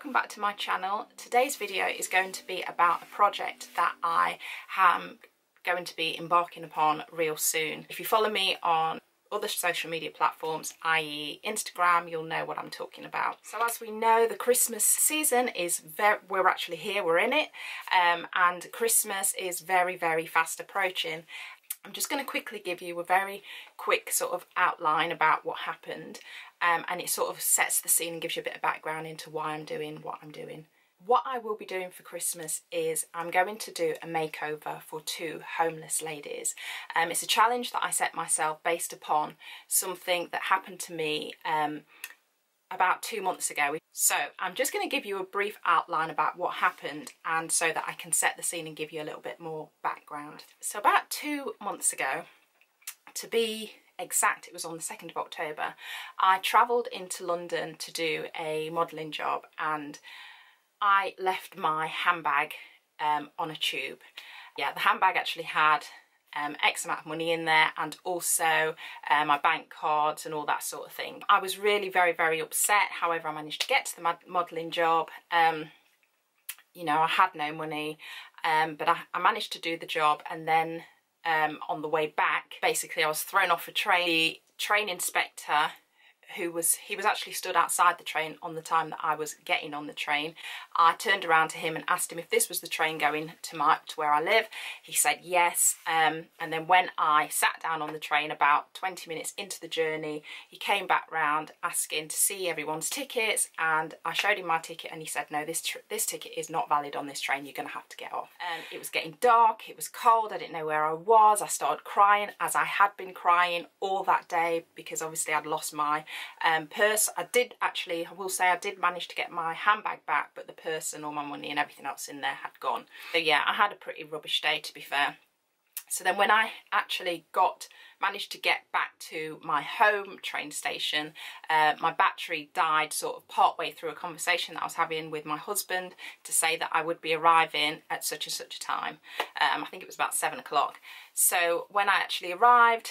welcome back to my channel. Today's video is going to be about a project that I am going to be embarking upon real soon. If you follow me on other social media platforms, i.e. Instagram, you'll know what I'm talking about. So as we know, the Christmas season is we're actually here, we're in it, and Christmas is very fast approaching. I'm just going to quickly give you a very quick sort of outline about what happened, and it sort of sets the scene and gives you a bit of background into why I'm doing what I'm doing. What I will be doing for Christmas is I'm going to do a makeover for two homeless ladies. It's a challenge that I set myself based upon something that happened to me about 2 months ago. So I'm just going to give you a brief outline about what happened, and so that I can set the scene and give you a little bit more background. So about 2 months ago, to be exact, it was on the 2nd of October, I travelled into London to do a modelling job, and I left my handbag on a tube. Yeah, the handbag actually had X amount of money in there, and also my bank cards and all that sort of thing. I was really very upset. However, I managed to get to the modelling job. You know, I had no money, but I managed to do the job, and then on the way back, basically I was thrown off a train. The train inspector, he was actually stood outside the train on the time that I was getting on the train. I turned around to him and asked him if this was the train going to where I live. He said yes, and then when I sat down on the train about 20 minutes into the journey, he came back round asking to see everyone's tickets, and I showed him my ticket, and he said, no, this ticket is not valid on this train, you're going to have to get off. It was getting dark, it was cold, I didn't know where I was. I started crying, as I had been crying all that day, because obviously I'd lost my purse. I will say I did manage to get my handbag back, but the purse and all my money and everything else in there had gone. So yeah, I had a pretty rubbish day, to be fair. So then when I actually managed to get back to my home train station, my battery died sort of partway through a conversation that I was having with my husband to say that I would be arriving at such and such a time. I think it was about 7 o'clock. So when I actually arrived,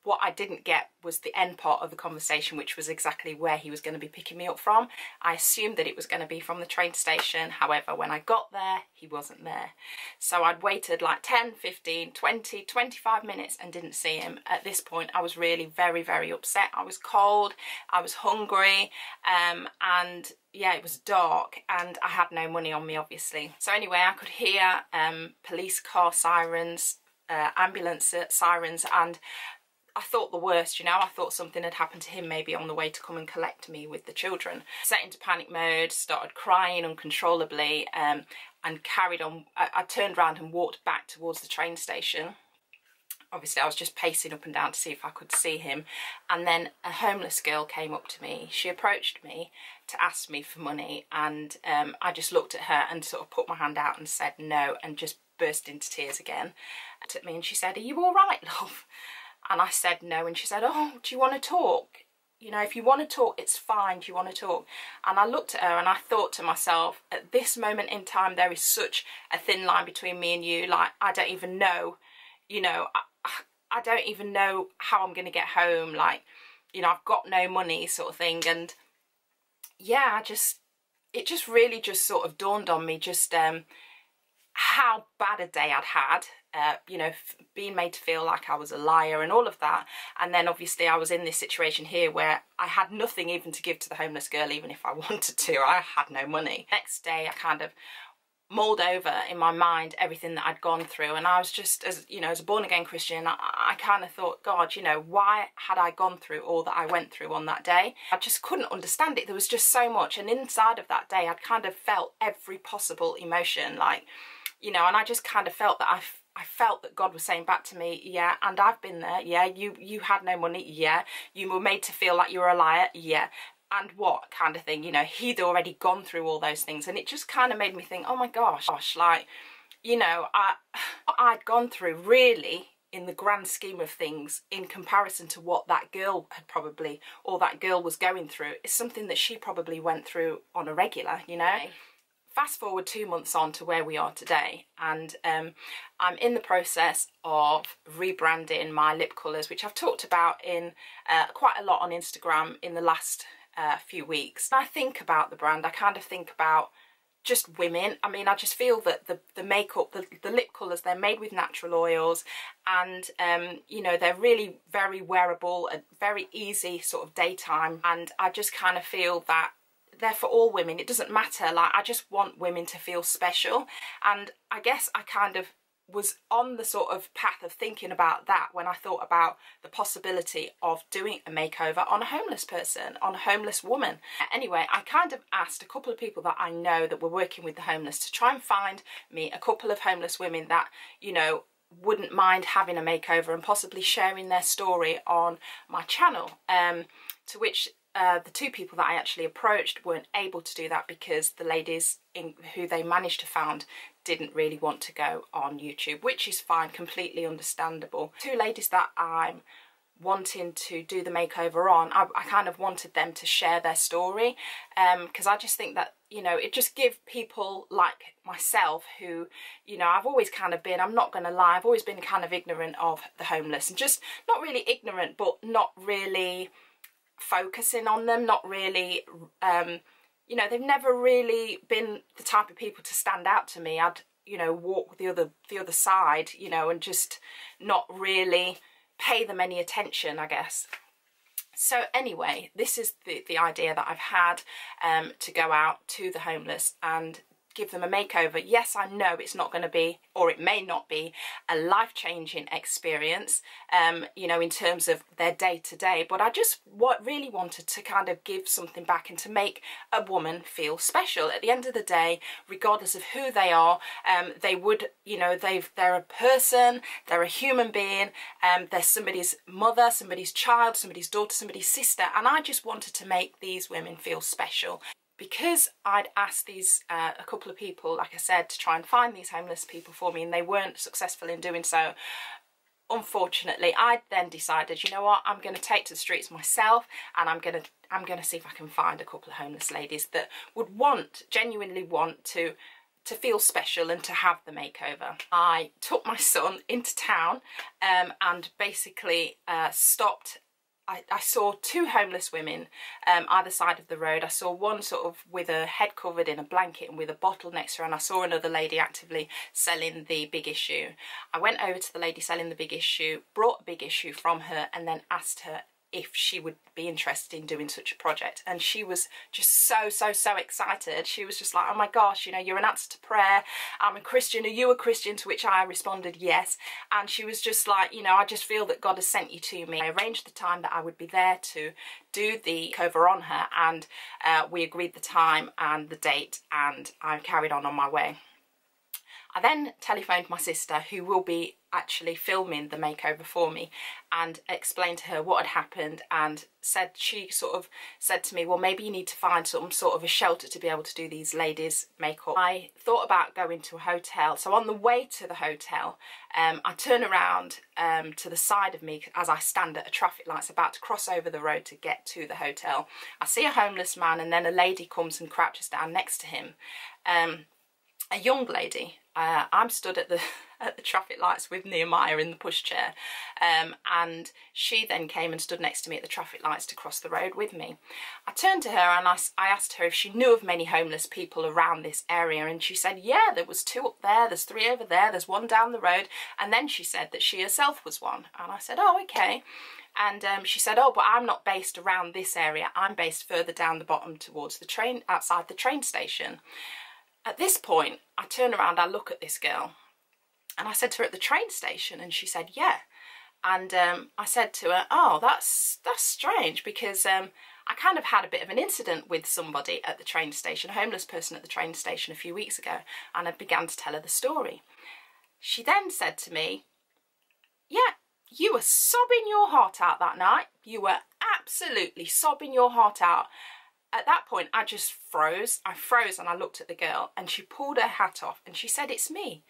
what I didn't get was the end part of the conversation, which was exactly where he was going to be picking me up from. I assumed that it was going to be from the train station. However, when I got there, he wasn't there. So I'd waited like 10, 15, 20, 25 minutes and didn't see him. At this point, I was really very upset. I was cold, I was hungry, and yeah, it was dark, and I had no money on me, obviously. So anyway, I could hear police car sirens, ambulance sirens, and I thought the worst, you know. I thought something had happened to him, maybe on the way to come and collect me with the children. Set into panic mode, started crying uncontrollably, and carried on. I turned around and walked back towards the train station. Obviously I was just pacing up and down to see if I could see him, and then a homeless girl came up to me. She approached me to ask me for money, and I just looked at her and sort of put my hand out and said no, and just burst into tears again. She looked at me and she said, "Are you all right, love?" And I said no, and she said, "Oh, do you want to talk? You know, if you want to talk, it's fine. Do you want to talk?" And I looked at her and I thought to myself, at this moment in time, there is such a thin line between me and you. Like, I don't even know, you know, I don't even know how I'm going to get home. Like, you know, I've got no money, sort of thing. And yeah, it just really just sort of dawned on me just how bad a day I'd had. You know, being made to feel like I was a liar and all of that. And then obviously I was in this situation here where I had nothing even to give to the homeless girl, even if I wanted to. I had no money. Next day I kind of mulled over in my mind everything that I'd gone through, and I was just, as you know, as a born-again Christian, I kind of thought, God, you know, why had I gone through all that I went through on that day? I just couldn't understand it. There was just so much, and inside of that day I'd kind of felt every possible emotion, like, you know, and I just kind of felt that I felt that God was saying back to me, yeah, and I've been there, yeah, you had no money, yeah, you were made to feel like you were a liar, yeah, and what kind of thing, you know. He'd already gone through all those things, and it just kind of made me think, oh my gosh, like, you know, I'd gone through really, in the grand scheme of things, in comparison to what that girl had probably, or that girl was going through, is something that she probably went through on a regular, you know. Fast forward 2 months on to where we are today, and I'm in the process of rebranding my lip colours, which I've talked about in quite a lot on Instagram in the last few weeks. When I think about the brand, I kind of think about just women. I mean, I just feel that the makeup, the lip colours, they're made with natural oils, and you know, they're really very wearable and very easy sort of daytime, and I just kind of feel that they're for all women. It doesn't matter, like, I just want women to feel special. And I guess I kind of was on the sort of path of thinking about that when I thought about the possibility of doing a makeover on a homeless person, on a homeless woman. Anyway, I kind of asked a couple of people that I know that were working with the homeless to try and find me a couple of homeless women that, you know, wouldn't mind having a makeover and possibly sharing their story on my channel. To which the two people that I actually approached weren't able to do that because the ladies who they managed to find didn't really want to go on YouTube, which is fine, completely understandable. Two ladies that I'm wanting to do the makeover on, I kind of wanted them to share their story, because I just think that, you know, it just gives people like myself who, you know, I've always kind of been, I'm not going to lie, I've always been kind of ignorant of the homeless, and just not really ignorant, but not really focusing on them, not really, you know, they've never really been the type of people to stand out to me. I'd, you know, walk the other side, you know, and just not really pay them any attention, I guess. So anyway, this is the idea that I've had, to go out to the homeless and give them a makeover. Yes, I know it's not going to be, or it may not be, a life-changing experience, you know, in terms of their day-to-day, but I just really wanted to kind of give something back and to make a woman feel special. At the end of the day, regardless of who they are, they would, you know, they're a person, they're a human being, they're somebody's mother, somebody's child, somebody's daughter, somebody's sister, and I just wanted to make these women feel special. Because I'd asked these a couple of people, like I said, to try and find these homeless people for me, and they weren't successful in doing so, unfortunately, I then decided, you know what, I'm going to take to the streets myself, and I'm going to see if I can find a couple of homeless ladies that would genuinely want to feel special and to have the makeover. I took my son into town, and basically stopped. I saw two homeless women either side of the road. I saw one sort of with her head covered in a blanket and with a bottle next to her, and I saw another lady actively selling the Big Issue. I went over to the lady selling the Big Issue, brought a Big Issue from her, and then asked her if she would be interested in doing such a project, and she was just so excited. She was just like, oh my gosh, you know, you're an answer to prayer, I'm a Christian, are you a Christian? To which I responded yes, and she was just like, you know, I just feel that God has sent you to me. I arranged the time that I would be there to do the cover on her, and we agreed the time and the date, and I carried on my way. I then telephoned my sister, who will be actually filming the makeover for me, and explained to her what had happened, and she sort of said to me, well, maybe you need to find some sort of a shelter to be able to do these ladies' makeup. I thought about going to a hotel, so on the way to the hotel, I turn around to the side of me as I stand at a traffic light, about to cross over the road to get to the hotel. I see a homeless man, and then a lady comes and crouches down next to him. A young lady. I'm stood at the traffic lights with Nehemiah in the pushchair, and she then came and stood next to me at the traffic lights to cross the road with me. I turned to her and I asked her if she knew of many homeless people around this area, and she said, yeah, there was 2 up there, there's 3 over there, there's 1 down the road, and then she said that she herself was one. And I said, oh, okay. And she said, oh, but I'm not based around this area, I'm based further down the bottom towards the train, outside the train station. At this point, I turn around, I look at this girl, and I said to her, at the train station? And she said, yeah. And I said to her, oh, that's strange, because I kind of had a bit of an incident with somebody at the train station, a homeless person at the train station a few weeks ago, and I began to tell her the story. She then said to me, yeah, you were sobbing your heart out that night. You were absolutely sobbing your heart out. At that point, I just froze. I froze and I looked at the girl, and she pulled her hat off and she said, it's me.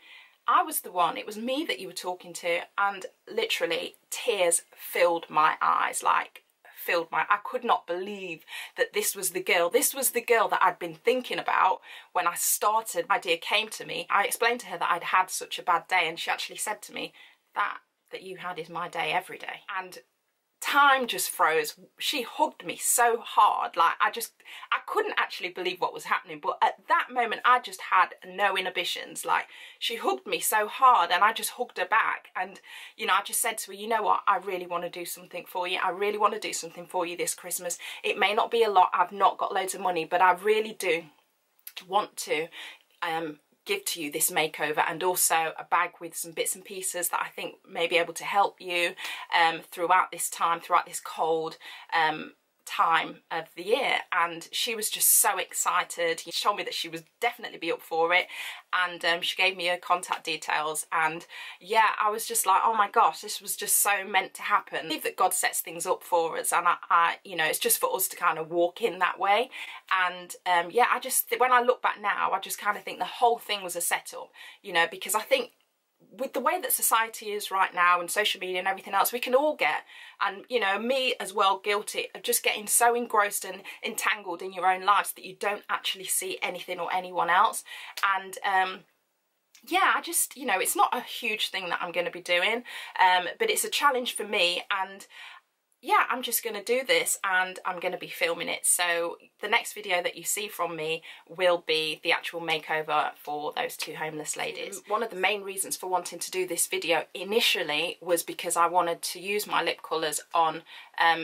I was the one. It was me that you were talking to. And literally tears filled my eyes, I could not believe that this was the girl. This was the girl that I'd been thinking about when I started. The idea came to me. I explained to her that I'd had such a bad day, and she actually said to me, that you had is my day every day. And time just froze. She hugged me so hard, like I couldn't actually believe what was happening, but at that moment I just had no inhibitions. Like, she hugged me so hard and I just hugged her back, and you know, I just said to her, you know what, I really want to do something for you. I really want to do something for you this Christmas. It may not be a lot, I've not got loads of money, but I really do want to give to you this makeover, and also a bag with some bits and pieces that I think may be able to help you throughout this time, throughout this cold time of the year. And she was just so excited. She told me that she would definitely be up for it, and she gave me her contact details, and yeah, I was just like, oh my gosh, this was just so meant to happen. I believe that God sets things up for us, and I you know, it's just for us to kind of walk in that way. And yeah, I just, when I look back now, I just kind of think the whole thing was a setup, you know, because I think with the way that society is right now and social media and everything else, we can all get, and you know, me as well, guilty of just getting so engrossed and entangled in your own lives that you don't actually see anything or anyone else. And yeah, I just, you know, it's not a huge thing that I'm going to be doing, but it's a challenge for me, and yeah, I'm just going to do this, and I'm going to be filming it. So the next video that you see from me will be the actual makeover for those two homeless ladies. One of the main reasons for wanting to do this video initially was because I wanted to use my lip colours on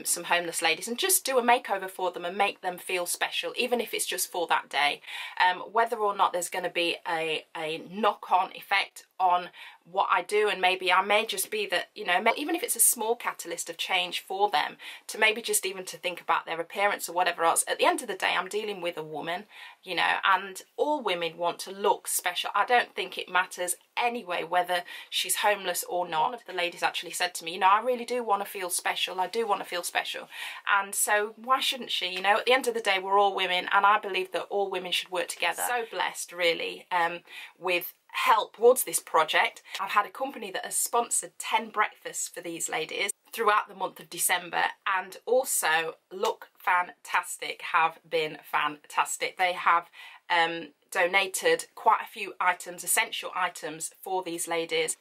some homeless ladies and just do a makeover for them and make them feel special, even if it's just for that day. Whether or not there's going to be a knock-on effect on what I do, and maybe I may just be that, you know, even if it's a small catalyst of change for them, to maybe just even to think about their appearance or whatever else. At the end of the day, I'm dealing with a woman, you know, and all women want to look special. I don't think it matters anyway whether she's homeless or not. One of the ladies actually said to me, you know, I really do want to feel special. I do want to feel special. And so why shouldn't she? You know, at the end of the day, we're all women, and I believe that all women should work together. So blessed, really, with help towards this project. I've had a company that has sponsored 10 breakfasts for these ladies throughout the month of December, and also look fantastic, have been fantastic. They have donated quite a few items, essential items for these ladies.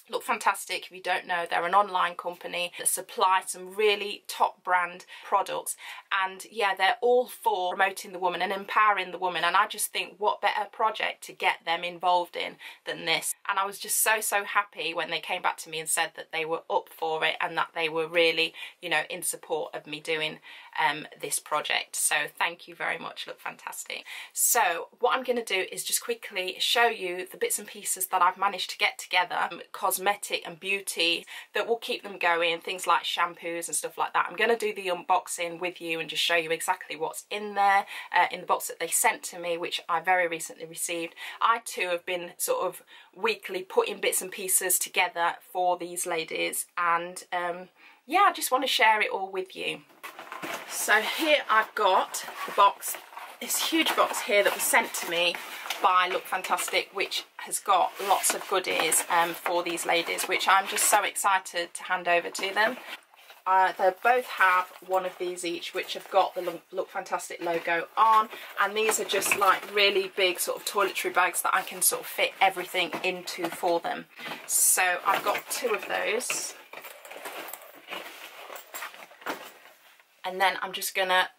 Look fantastic. If you don't know, they're an online company that supply some really top brand products, and yeah, they're all for promoting the woman and empowering the woman, and I just think what better project to get them involved in than this. And I was just so happy when they came back to me and said that they were up for it, and that they were really, you know, in support of me doing this project. So thank you very much. Look fantastic. So what I'm going to do is just quickly show you the bits and pieces that I've managed to get together, cosmetic and beauty, that will keep them going, things like shampoos and stuff like that. I'm going to do the unboxing with you and just show you exactly what's in there, in the box that they sent to me, which I very recently received. I too have been sort of weekly putting bits and pieces together for these ladies, and yeah, I just want to share it all with you. So here I've got the box, this huge box here that was sent to me by Look Fantastic, which has got lots of goodies for these ladies, which I'm just so excited to hand over to them. They both have one of these each, which have got the Look Fantastic logo on, and these are just like really big sort of toiletry bags that I can sort of fit everything into for them. So I've got two of those. And then I'm just going to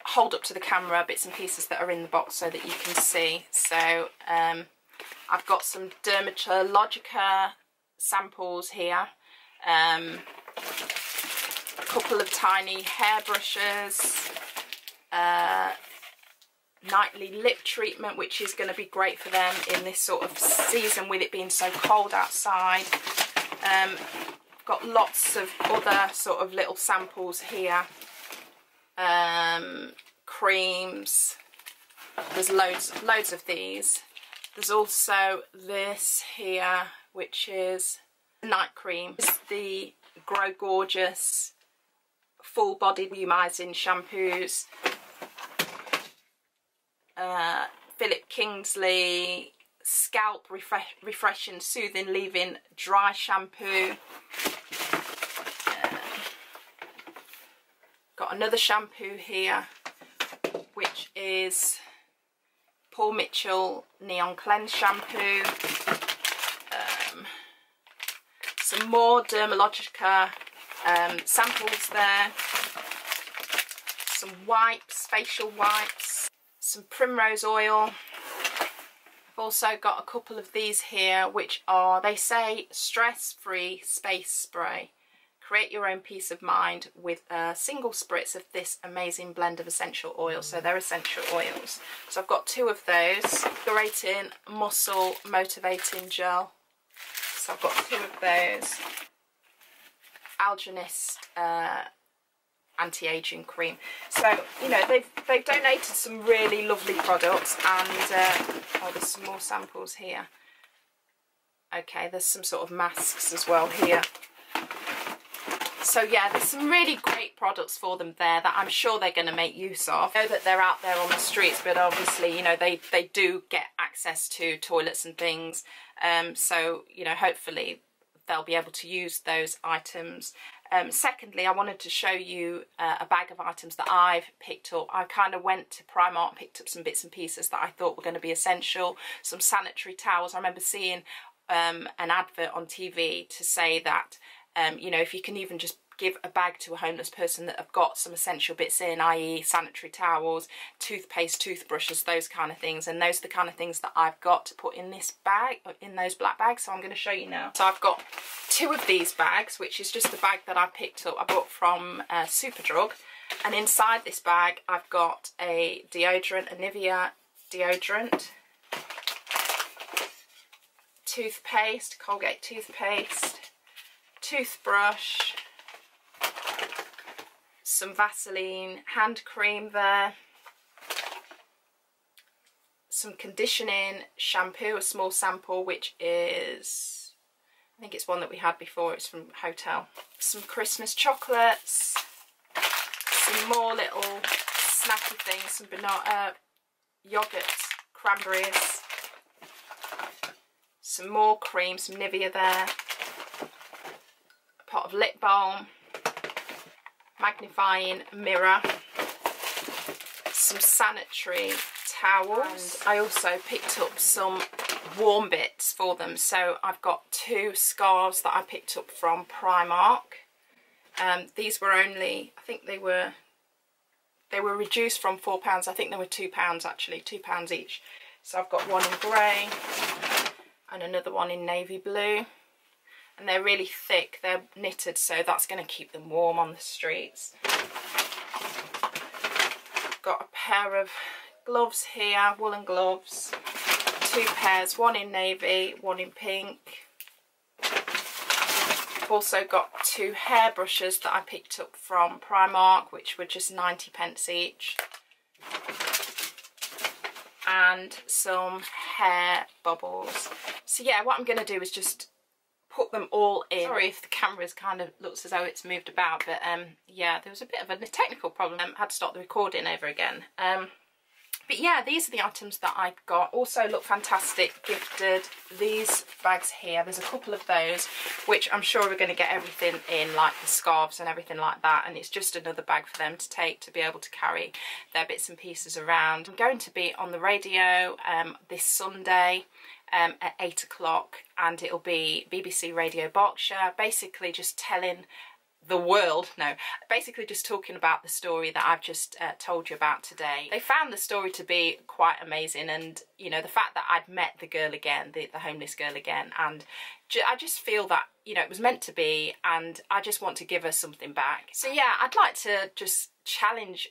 hold up to the camera bits and pieces that are in the box so that you can see. So I've got some Dermatologica samples here, a couple of tiny hairbrushes, nightly lip treatment, which is going to be great for them in this sort of season with it being so cold outside. Got lots of other sort of little samples here. Creams, there's loads of these. There's also this here, which is night cream. This is the Grow Gorgeous full body volumizing shampoos. Philip Kingsley scalp refreshing soothing leave-in dry shampoo. Got another shampoo here, which is Paul Mitchell Neon Cleanse shampoo. Some more Dermatologica samples there, some wipes, facial wipes, some primrose oil. I've also got a couple of these here which are, they say, stress-free space spray. Create your own peace of mind with a single spritz of this amazing blend of essential oils. So they're essential oils. So I've got 2 of those. Invigorating Muscle Motivating Gel. So I've got 2 of those. Algenist anti-aging cream. So, you know, they've donated some really lovely products, and oh, there's some more samples here. Okay, there's some sort of masks as well here. So yeah, there's some really great products for them there that I'm sure they're going to make use of. I know that they're out there on the streets, but obviously, you know, they do get access to toilets and things. So, you know, hopefully they'll be able to use those items. Secondly, I wanted to show you a bag of items that I've picked up. I kind of went to Primark, picked up some bits and pieces that I thought were going to be essential. Some sanitary towels. I remember seeing an advert on TV to say that you know, if you can even just give a bag to a homeless person that have got some essential bits in, i.e. sanitary towels, toothpaste, toothbrushes, those kind of things. And those are the kind of things that I've got to put in this bag, in those black bags. So I'm going to show you now. So I've got 2 of these bags, which is just the bag that I picked up. I bought from Superdrug. And inside this bag, I've got a deodorant, a Nivea deodorant, toothpaste, Colgate toothpaste, toothbrush, some Vaseline hand cream there, some conditioning shampoo, a small sample, which is, I think it's one that we had before, it's from Hotel, some Christmas chocolates, some more little snacky things, some banana, yogurts, cranberries, some more cream, some Nivea there, pot of lip balm, magnifying mirror, some sanitary towels. And I also picked up some warm bits for them. So I've got 2 scarves that I picked up from Primark. These were only, I think they were reduced from £4. I think they were £2 actually, £2 each. So I've got one in grey and another one in navy blue. And they're really thick, they're knitted, so that's going to keep them warm on the streets. Got a pair of gloves here, woolen gloves, 2 pairs, one in navy, one in pink. I've also got 2 hairbrushes that I picked up from Primark, which were just 90p each. And some hair bubbles. So yeah, what I'm going to do is just put them all in. Sorry if the camera's kind of looks as though it's moved about, but yeah, there was a bit of a technical problem. Had to stop the recording over again. But yeah, these are the items that I got. Also look fantastic gifted. These bags here, there's a couple of those, which I'm sure we're going to get everything in, like the scarves and everything like that. And it's just another bag for them to take to be able to carry their bits and pieces around. I'm going to be on the radio this Sunday at 8 o'clock, and it'll be BBC Radio Berkshire, basically just telling the world, no, basically just talking about the story that I've just told you about today. They found the story to be quite amazing, and you know, the fact that I'd met the girl again, the homeless girl again, and I just feel that, you know, it was meant to be, and I just want to give her something back. So yeah, I'd like to just challenge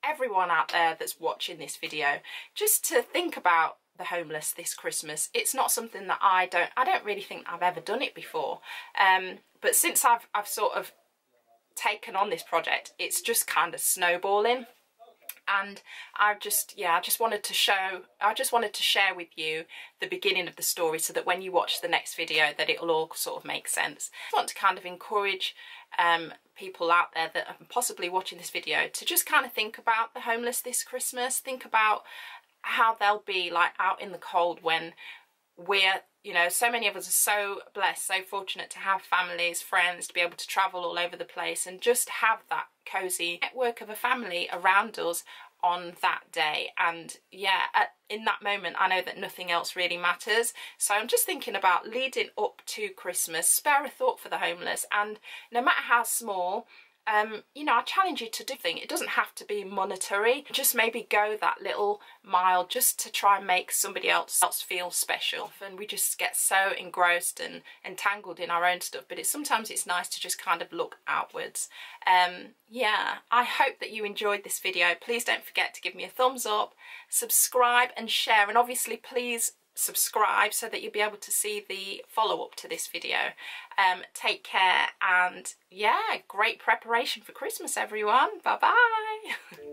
everyone out there that's watching this video just to think about the homeless this Christmas. It's not something that I don't really think I've ever done it before, but since I've sort of taken on this project, it's just kind of snowballing, and I just wanted to share with you the beginning of the story, so that when you watch the next video that it'll all sort of make sense. I want to kind of encourage people out there that are possibly watching this video to just kind of think about the homeless this Christmas, think about how they'll be like out in the cold when we're, you know, so many of us are so blessed, so fortunate to have families, friends, to be able to travel all over the place and just have that cosy network of a family around us on that day. And yeah, in that moment I know that nothing else really matters, so I'm just thinking about leading up to Christmas, spare a thought for the homeless. And no matter how small, you know, I challenge you to do things. It doesn't have to be monetary, just maybe go that little mile just to try and make somebody else feel special. Often we just get so engrossed and entangled in our own stuff, but sometimes it's nice to just kind of look outwards. Yeah, I hope that you enjoyed this video. Please don't forget to give me a thumbs up, subscribe and share, and obviously please subscribe so that you'll be able to see the follow-up to this video. Take care, and yeah, great preparation for Christmas everyone. Bye bye.